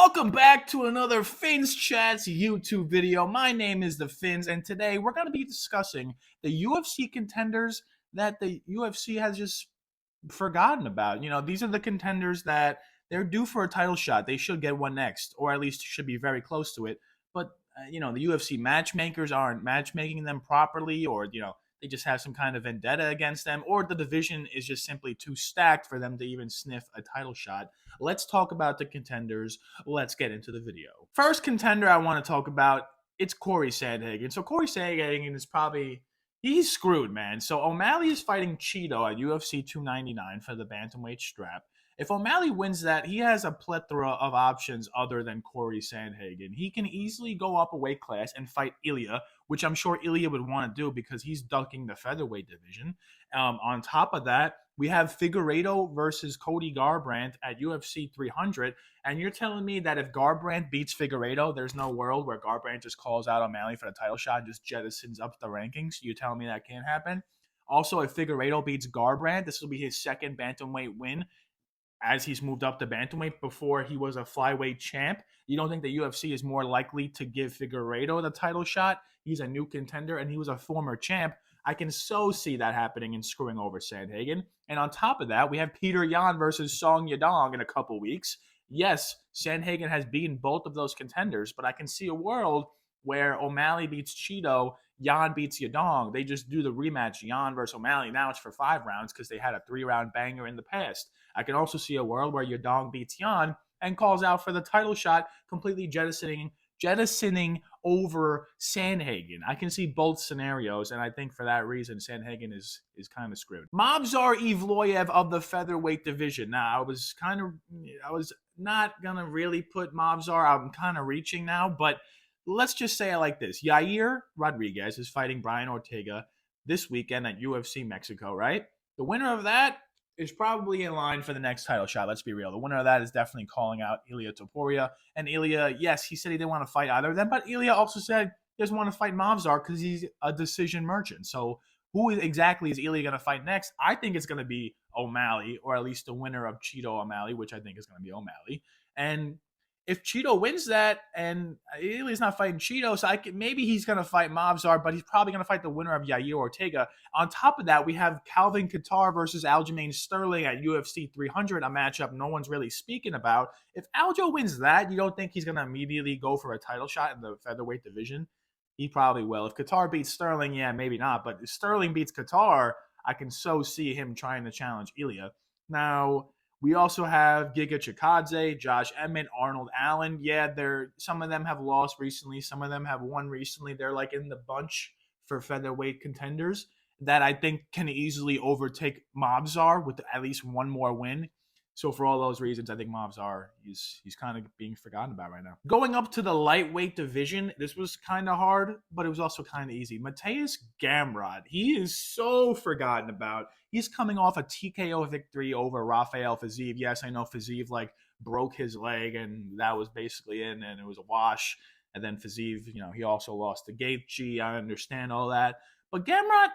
Welcome back to another Fins Chats YouTube video. My name is The Fins, and today we're going to be discussing the UFC contenders that the UFC has just forgotten about. These are the contenders that they're due for a title shot. They should get one next, or at least should be very close to it. But, the UFC matchmakers aren't matchmaking them properly, or, they just have some kind of vendetta against them, or the division is just simply too stacked for them to even sniff a title shot. Let's talk about the contenders. Let's get into the video. First contender I want to talk about, it's Corey Sandhagen. So Corey Sandhagen is he's screwed, man. So O'Malley is fighting Cheeto at UFC 299 for the bantamweight strap. If O'Malley wins that, he has a plethora of options other than Corey Sandhagen. He can easily go up a weight class and fight Ilya, which I'm sure Ilya would want to do because he's ducking the featherweight division. On top of that, we have Figueiredo versus Cody Garbrandt at UFC 300. And you're telling me that if Garbrandt beats Figueiredo, there's no world where Garbrandt just calls out O'Malley for the title shot and just jettisons up the rankings? You're telling me that can't happen? Also, if Figueiredo beats Garbrandt, this will be his second bantamweight win as he's moved up to bantamweight. Before he was a flyweight champ. You don't think the UFC is more likely to give Figueiredo the title shot? He's a new contender and he was a former champ. I can so see that happening and screwing over Sandhagen. And on top of that, we have Peter Yan versus Song Yadong in a couple weeks. Yes, Sandhagen has beaten both of those contenders, but I can see a world where O'Malley beats Cheeto, Yan beats Yadong. They just do the rematch, Yan versus O'Malley. Now it's for 5 rounds because they had a 3-round banger in the past. I can also see a world where Yadong beats Yan and calls out for the title shot, completely jettisoning over Sandhagen. I can see both scenarios, and I think for that reason, Sandhagen is kind of screwed. Movsar Evloev of the featherweight division. Now, I was not gonna really put Movsar. I'm kind of reaching now, but let's just say it like this. Yair Rodriguez is fighting Brian Ortega this weekend at UFC Mexico, right? The winner of that is probably in line for the next title shot. Let's be real. The winner of that is definitely calling out Ilia Topuria. And Ilia, yes, he said he didn't want to fight either of them, but Ilia also said he doesn't want to fight Movsar because he's a decision merchant. So who exactly is Ilia going to fight next? I think it's going to be O'Malley, or at least the winner of Cheeto O'Malley, which I think is going to be O'Malley. And if Cheeto wins that, and Ilia's not fighting Cheeto, so maybe he's going to fight Movsar, but he's probably going to fight the winner of Yair Ortega. On top of that, we have Calvin Kattar versus Aljamain Sterling at UFC 300, a matchup no one's really speaking about. If Aljo wins that, you don't think he's going to immediately go for a title shot in the featherweight division? He probably will. If Kattar beats Sterling, yeah, maybe not. But if Sterling beats Kattar, I can so see him trying to challenge Ilia. Now, we also have Giga Chikadze, Josh Emmett, Arnold Allen. Yeah, some of them have lost recently. Some of them have won recently. They're like in the bunch for featherweight contenders that I think can easily overtake Movsar with at least one more win. So for all those reasons, I think Movsar he's kind of being forgotten about right now. Going up to the lightweight division, this was kind of hard, but it was also kind of easy. Mateusz Gamrot, he is so forgotten about. He's coming off a TKO victory over Rafael Fiziev. Yes, I know Fiziev broke his leg, and that was basically it, and it was a wash. And then Fiziev, he also lost to Gaethje. I understand all that, but Gamrot,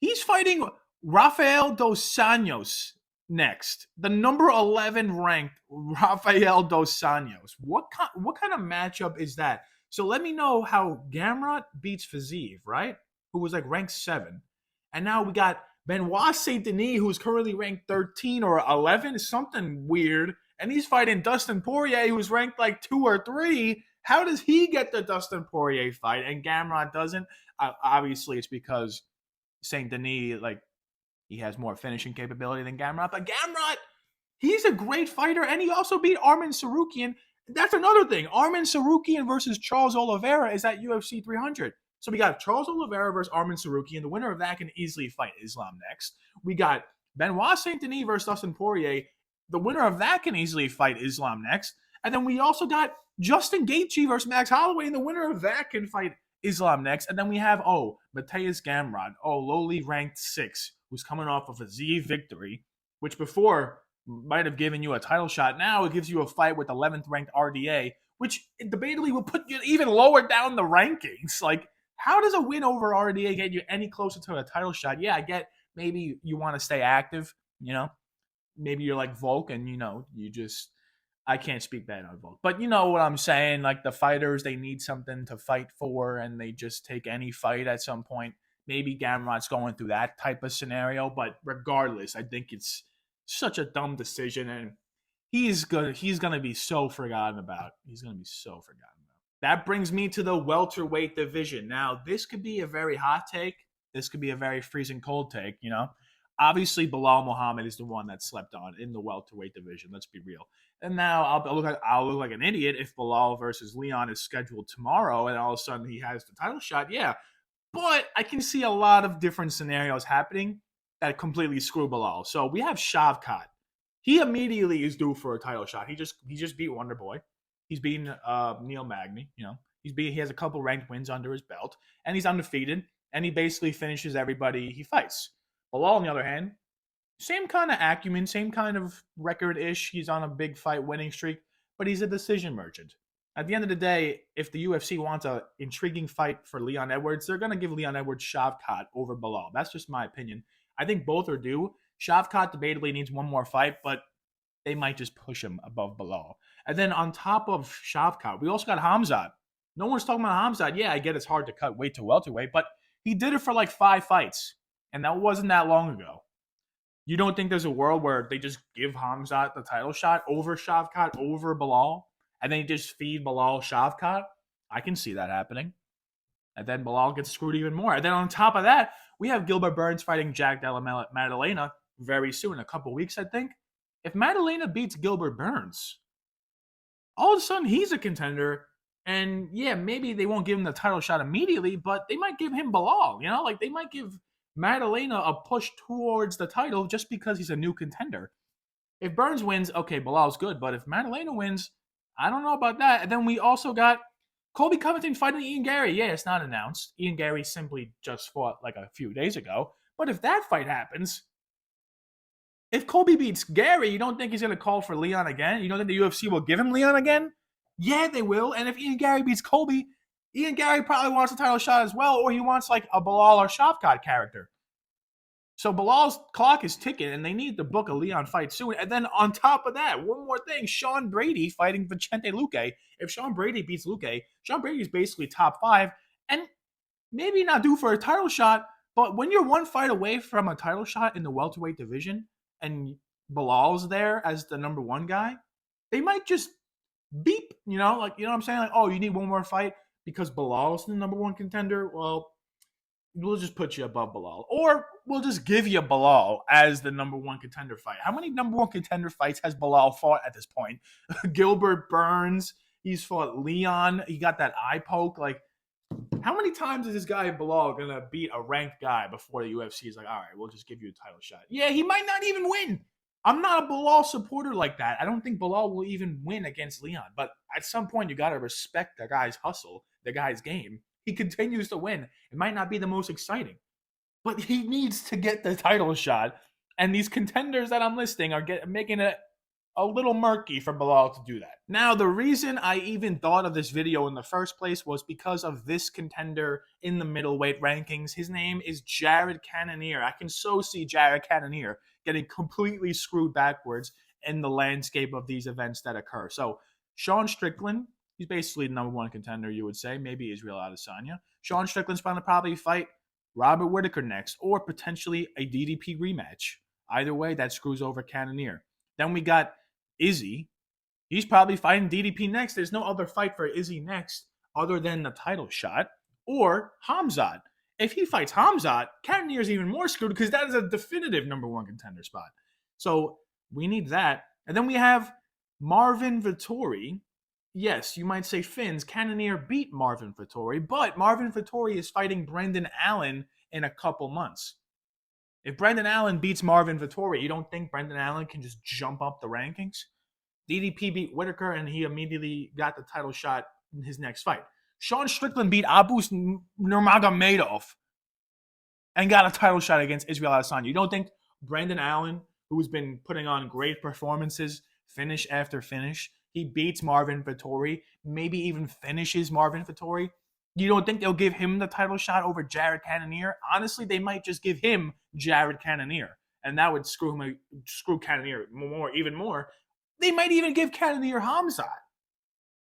he's fighting Rafael dos Anjos next, the number 11 ranked Rafael dos Anjos. What kind of matchup is that? So let me know how Gamrot beats Fiziev, right? Who was ranked 7. And now we got Benoit Saint Denis, who's currently ranked 13 or 11, something weird. And he's fighting Dustin Poirier, who's ranked 2 or 3. How does he get the Dustin Poirier fight and Gamrot doesn't? Obviously, it's because Saint Denis, he has more finishing capability than Gamrot. But Gamrot, he's a great fighter, and he also beat Arman Tsarukyan. That's another thing. Arman Tsarukyan versus Charles Oliveira is at UFC 300. So we got Charles Oliveira versus Arman Tsarukyan. The winner of that can easily fight Islam next. We got Benoit Saint Denis versus Dustin Poirier. The winner of that can easily fight Islam next. And then we also got Justin Gaethje versus Max Holloway, and the winner of that can fight Islam next. And then we have, Mateusz Gamrot, lowly ranked 6, who's coming off of a Z victory, which before might have given you a title shot. Now it gives you a fight with 11th ranked RDA, which debatably will put you even lower down the rankings. How does a win over RDA get you any closer to a title shot? Yeah, I get maybe you want to stay active, maybe you're like Volk and, you just I can't speak bad on Volk. But you know what I'm saying? Like the fighters, they need something to fight for, and they just take any fight at some point. Maybe Gamrot's going through that type of scenario, but regardless, I think it's such a dumb decision, and he's gonna be so forgotten about. He's gonna be so forgotten about. That brings me to the welterweight division. Now, this could be a very hot take. This could be a very freezing cold take. Obviously, Bilal Muhammad is the one that slept on in the welterweight division. Let's be real. And now I'll look like an idiot if Bilal versus Leon is scheduled tomorrow, and all of a sudden he has the title shot. Yeah, but I can see a lot of different scenarios happening that completely screw Bilal. So we have Shavkat. He immediately is due for a title shot. He just beat Wonder Boy. He's beaten Neil Magny. He has a couple ranked wins under his belt, and he's undefeated. And he basically finishes everybody he fights. Bilal, on the other hand, same kind of acumen, same kind of record-ish. He's on a big fight winning streak, but he's a decision merchant. At the end of the day, if the UFC wants an intriguing fight for Leon Edwards, they're going to give Leon Edwards Shavkat over Bilal. That's just my opinion. I think both are due. Shavkat debatably needs one more fight, but they might just push him above Bilal. And then on top of Shavkat, we also got Hamzat. No one's talking about Hamzat. Yeah, I get it's hard to cut weight to welterweight, but he did it for like 5 fights, and that wasn't that long ago. You don't think there's a world where they just give Hamzat the title shot over Shavkat, over Bilal, and then just feed Bilal Shavkat? I can see that happening. And then Bilal gets screwed even more. And then on top of that, we have Gilbert Burns fighting Jack Della Maddalena very soon, a couple weeks, I think. If Maddalena beats Gilbert Burns, all of a sudden he's a contender. And yeah, maybe they won't give him the title shot immediately, but they might give him Bilal. Like they might give Maddalena a push towards the title just because he's a new contender. If Burns wins, okay, Bilal's good. But if Maddalena wins, I don't know about that. And then we also got Colby Covington fighting Ian Gary. Yeah, it's not announced. Ian Gary simply just fought like a few days ago. But if that fight happens, if Colby beats Gary, you don't think he's going to call for Leon again? You don't think the UFC will give him Leon again? Yeah, they will. And if Ian Gary beats Colby, Ian Gary probably wants a title shot as well, or he wants like a Bilal or Shavkat character. So Bilal's clock is ticking, and they need to book a Leon fight soon. And then on top of that, one more thing, Sean Brady fighting Vicente Luque. If Sean Brady beats Luque, Sean Brady is basically top 5, and maybe not due for a title shot, but when you're one fight away from a title shot in the welterweight division, and Bilal's there as the number 1 guy, they might just beep, you know what I'm saying? Like, oh, you need one more fight because Bilal's the number 1 contender? Well, we'll just put you above Bilal. Or we'll just give you Bilal as the number 1 contender fight. How many number 1 contender fights has Bilal fought at this point? Gilbert Burns. He's fought Leon. He got that eye poke. Like, how many times is this guy Bilal going to beat a ranked guy before the UFC is like, all right, we'll just give you a title shot? Yeah, he might not even win. I'm not a Bilal supporter like that. I don't think Bilal will even win against Leon. But at some point, you got to respect the guy's hustle, the guy's game. He continues to win. It might not be the most exciting, but he needs to get the title shot. And these contenders that I'm listing are making it a little murky for Bilal to do that. Now, the reason I even thought of this video in the first place was because of this contender in the middleweight rankings. His name is Jared Cannonier. I can so see Jared Cannonier getting completely screwed backwards in the landscape of these events that occur. So, Sean Strickland, he's basically the number 1 contender, you would say. Maybe Israel Adesanya. Sean Strickland's going to probably fight Robert Whittaker next, or potentially a DDP rematch. Either way, that screws over Cannonier. Then we got Izzy. He's probably fighting DDP next. There's no other fight for Izzy next other than the title shot. Or Hamzat. If he fights Hamzat, Cannonier's even more screwed because that is a definitive number 1 contender spot. So we need that. And then we have Marvin Vettori. Yes, you might say, Fins, Cannonier beat Marvin Vettori, but Marvin Vettori is fighting Brendan Allen in a couple months. If Brendan Allen beats Marvin Vettori, you don't think Brendan Allen can just jump up the rankings? DDP beat Whittaker, and he immediately got the title shot in his next fight. Sean Strickland beat Abus Nurmagomedov and got a title shot against Israel Adesanya. You don't think Brendan Allen, who's been putting on great performances, finish after finish, he beats Marvin Vettori, maybe even finishes Marvin Vettori? You don't think they'll give him the title shot over Jared Cannonier? Honestly, they might just give him Jared Cannonier, and that would screw Cannonier even more. They might even give Cannonier Hamzat.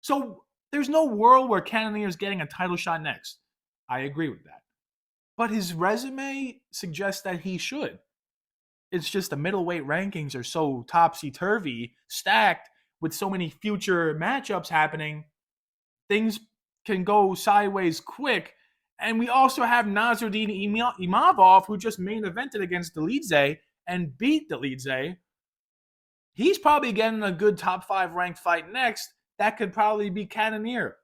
So there's no world where Cannonier is getting a title shot next. I agree with that. But his resume suggests that he should. It's just the middleweight rankings are so topsy-turvy, stacked with so many future matchups happening. Things can go sideways quick. And we also have Nasruddin Imavov, who just main evented against Dolidze and beat Dolidze. He's probably getting a good top 5 ranked fight next. That could probably be Cannonier.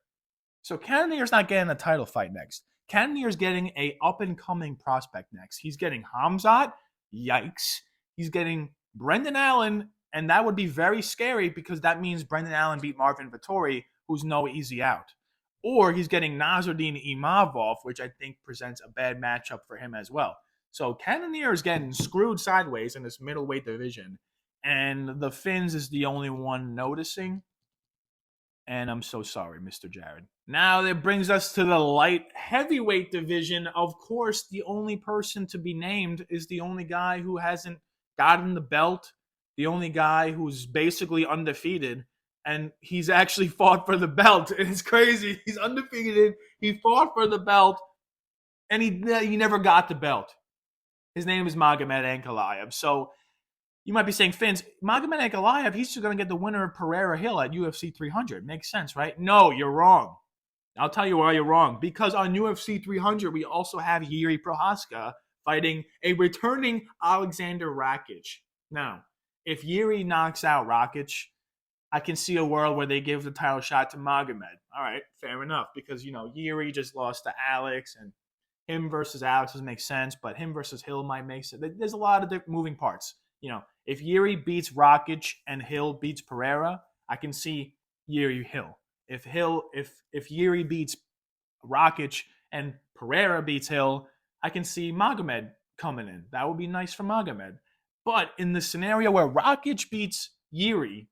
So Cannonier's not getting a title fight next. Cannonier's getting a up-and-coming prospect next. He's getting Hamzat. Yikes. He's getting Brendan Allen, and that would be very scary because that means Brendan Allen beat Marvin Vettori, who's no easy out. Or he's getting Nasruddin Imavov, which I think presents a bad matchup for him as well. So Cannonier is getting screwed sideways in this middleweight division, and the Finns is the only one noticing. And I'm so sorry, Mr. Jared. Now that brings us to the light heavyweight division. Of course, the only person to be named is the only guy who hasn't gotten the belt, the only guy who's basically undefeated, and he's actually fought for the belt. It's crazy. He's undefeated. He fought for the belt, and he never got the belt. His name is Magomed Ankalaev. So you might be saying, Fins, Magomed Ankalaev, he's just going to get the winner of Pereira Hill at UFC 300. Makes sense, right? No, you're wrong. I'll tell you why you're wrong. Because on UFC 300, we also have Jiří Procházka fighting a returning Alexander Rakic. Now, if Jiří knocks out Rakic, I can see a world where they give the title shot to Magomed. All right, fair enough. Because, Jiří just lost to Alex, and him versus Alex doesn't make sense, but him versus Hill might make sense. There's a lot of different moving parts. If Jiří beats Rakic and Hill beats Pereira, I can see Jiří Hill. If Jiří beats Rakic and Pereira beats Hill, I can see Magomed coming in. That would be nice for Magomed. But in the scenario where Rakic beats Jiří,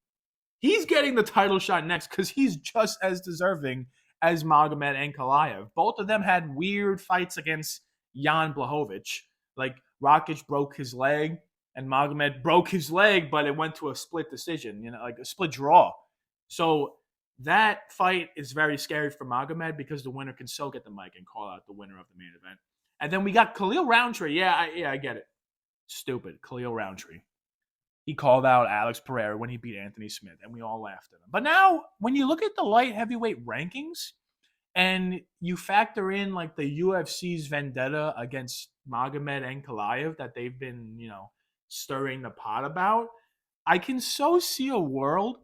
he's getting the title shot next because he's just as deserving as Magomed Ankalaev. Both of them had weird fights against Jan Blachowicz. Like Rakic broke his leg, and Magomed broke his leg, but it went to a split decision, like a split draw. So that fight is very scary for Magomed because the winner can still get the mic and call out the winner of the main event. And then we got Khalil Roundtree. Yeah, I get it. Stupid. Khalil Roundtree. He called out Alex Pereira when he beat Anthony Smith, and we all laughed at him. But now, when you look at the light heavyweight rankings, and you factor in like the UFC's vendetta against Magomed Ankalaev that they've been, stirring the pot about, I can so see a world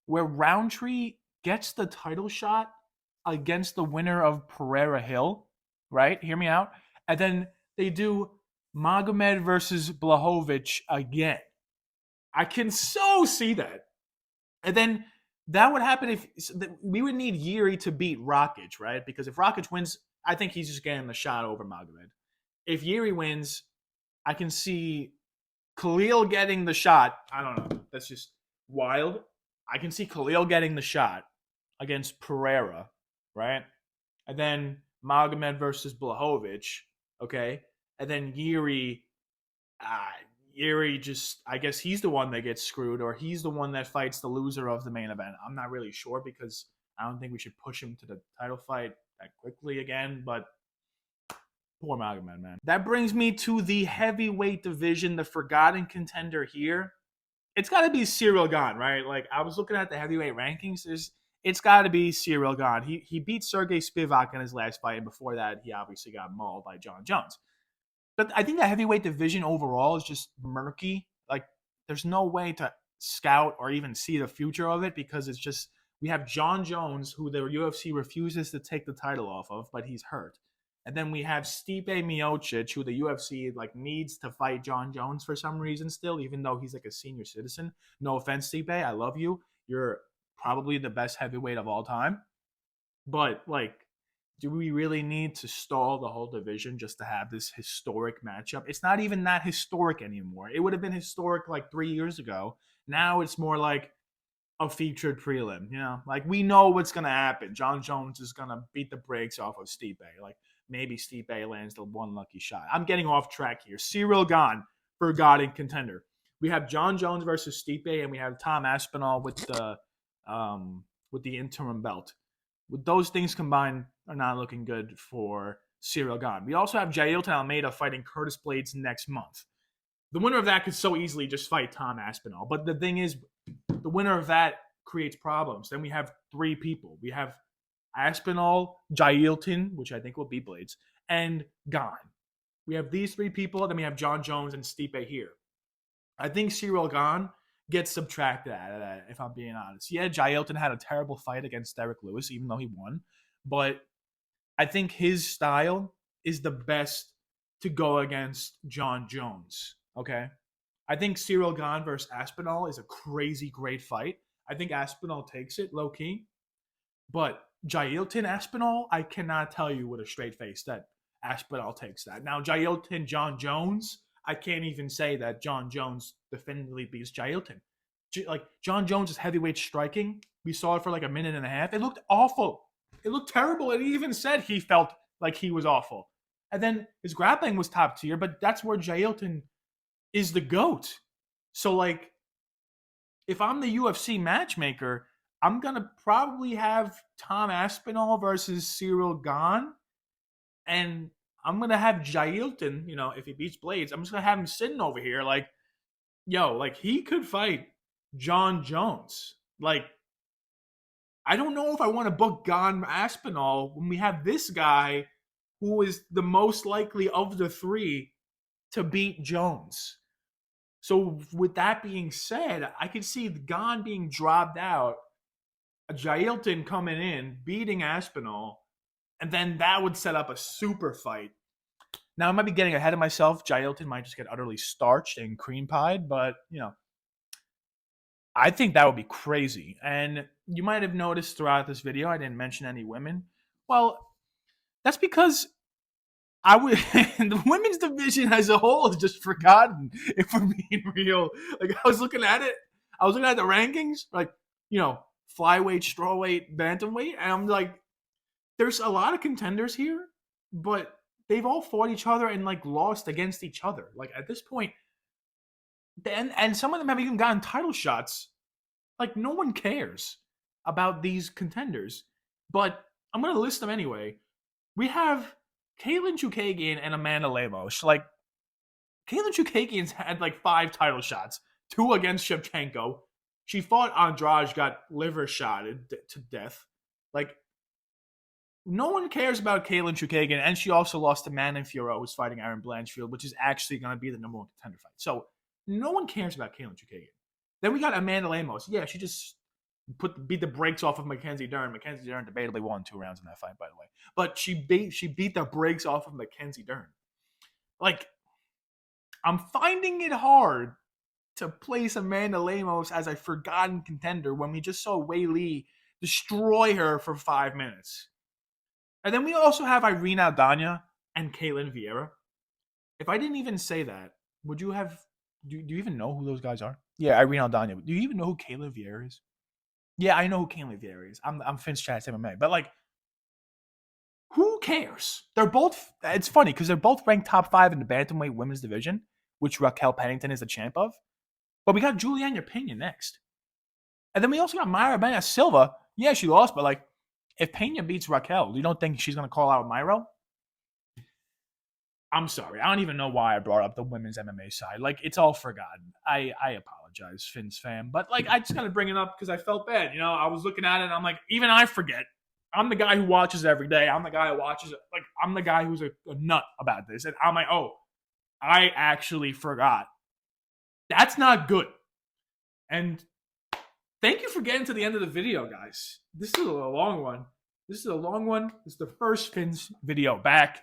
where Roundtree gets the title shot against the winner of Pereira Hill, right? Hear me out. And then they do Magomed versus Blachowicz again. I can so see that. And then that would happen if we would need Jiří to beat Rakic, right? Because if Rakic wins, I think he's just getting the shot over Magomed. If Jiří wins, I can see Khalil getting the shot. I don't know. That's just wild. I can see Khalil getting the shot against Pereira, right? And then Magomed versus Blachowicz, okay? And then Jiří just, I guess he's the one that gets screwed, or he's the one that fights the loser of the main event. I'm not really sure because I don't think we should push him to the title fight that quickly again, but poor Magomed, man. That brings me to the heavyweight division, the forgotten contender here. It's got to be Ciryl Gane, right? Like, I was looking at the heavyweight rankings. It's got to be Ciryl Gane. He beat Sergey Spivak in his last fight, and before that, he obviously got mauled by John Jones. But I think the heavyweight division overall is just murky. Like, there's no way to scout or even see the future of it because it's just, we have John Jones, who the UFC refuses to take the title off of, but he's hurt. And then we have Stipe Miocic, who the UFC needs to fight John Jones for some reason still, even though he's like a senior citizen. No offense, Stipe, I love you. You're probably the best heavyweight of all time. But do we really need to stall the whole division just to have this historic matchup? It's not even that historic anymore. It would have been historic 3 years ago. Now it's more like a featured prelim, we know what's going to happen. John Jones is going to beat the brakes off of Stipe. Maybe Stipe lands the one lucky shot. I'm getting off track here. Ciryl Gane, forgotten contender. We have John Jones versus Stipe, and we have Tom Aspinall with the interim belt. With those things combined, are not looking good for Cyril Gane. We also have Jailton Almeida fighting Curtis Blades next month. The winner of that could so easily just fight Tom Aspinall. But the thing is, the winner of that creates problems. Then we have three people. We have Aspinall, Jailton, which I think will be Blades, and Gane. We have these three people. Then we have John Jones and Stipe here. I think Cyril Gane gets subtracted out of that, if I'm being honest. Yeah, Jailton had a terrible fight against Derek Lewis, even though he won. But I think his style is the best to go against John Jones. Okay. I think Cyril Gane versus Aspinall is a crazy great fight. I think Aspinall takes it low key. But Jailton Aspinall, I cannot tell you with a straight face that Aspinall takes that. Now, Jailton John Jones, I can't even say that John Jones definitively beats Jailton. Like John Jones' heavyweight striking, we saw it for like a minute and a half. It looked awful. It looked terrible. And he even said he felt like he was awful. And then his grappling was top tier, but that's where Jailton is the GOAT. So, like, if I'm the UFC matchmaker, I'm going to probably have Tom Aspinall versus Cyril Gane. And I'm going to have Jailton, if he beats Blades, I'm just going to have him sitting over here like, yo, like, he could fight John Jones. Like, I don't know if I want to book Gane Aspinall when we have this guy who is the most likely of the three to beat Jones. So with that being said, I could see Gane being dropped out, Jailton coming in, beating Aspinall, and then that would set up a super fight. Now, I might be getting ahead of myself. Jailton might just get utterly starched and cream pied, but, I think that would be crazy. And you might have noticed throughout this video, I didn't mention any women. Well, that's because the women's division as a whole is just forgotten, if we're being real. Like, I was looking at the rankings, like, flyweight, strawweight, bantamweight, and I'm like, there's a lot of contenders here, but they've all fought each other and like lost against each other. Like at this point, and some of them have even gotten title shots. Like no one cares about these contenders, but I'm gonna list them anyway. We have Katlyn Chookagian and Amanda Lemos. Like Katlyn Chookagian's had like 5 title shots, 2 against Shevchenko. She fought Andrade, got liver shotted to death. Like no one cares about Katlyn Chookagian, and she also lost to Manon Fiorot, who's fighting Aaron Blanchfield, which is actually going to be the number 1 contender fight. So no one cares about Katlyn Chookagian. Then we got Amanda Lemos. Yeah, she just beat the brakes off of Mackenzie Dern. Mackenzie Dern debatably won 2 rounds in that fight, by the way. But she beat the brakes off of Mackenzie Dern. Like, I'm finding it hard to place Amanda Lemos as a forgotten contender when we just saw Wei Li destroy her for 5 minutes. And then we also have Irene Aldana and Caitlin Vieira. If I didn't even say that, would you have... Do you even know who those guys are? Yeah, Irene Aldana. Do you even know who Caitlin Vieira is? Yeah, I know who Caitlin Vieira is. I'm Finch Chat's MMA. But, like, who cares? They're both... It's funny because they're both ranked top 5 in the bantamweight women's division, which Raquel Pennington is the champ of. But we got Juliana Pena next. And then we also got Mayra Benasilva. Silva. Yeah, she lost, but, like, if Pena beats Raquel, you don't think she's going to call out Myro? I'm sorry. I don't even know why I brought up the women's MMA side. Like, it's all forgotten. I apologize, Finn's fan. But, like, I just got to bring it up because I felt bad. I was looking at it and I'm like, even I forget. I'm the guy who watches every day. I'm the guy who watches it. Like, I'm the guy who's a nut about this. And I'm like, oh, I actually forgot. That's not good. And thank you for getting to the end of the video, guys. This is a long one. This is the first Finn's video back.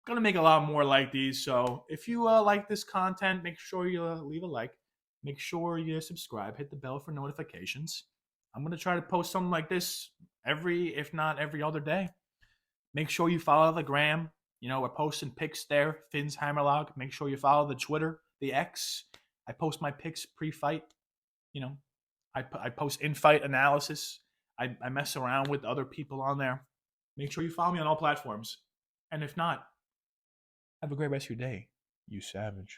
I'm going to make a lot more like these. So if you like this content, make sure you leave a like. Make sure you subscribe. Hit the bell for notifications. I'm going to try to post something like this if not every other day. Make sure you follow the gram. We're posting pics there. Finn's Hammerlog. Make sure you follow the Twitter, the X. I post my picks pre-fight. I post in-fight analysis. I mess around with other people on there. Make sure you follow me on all platforms. And if not, have a great rest of your day, you savage.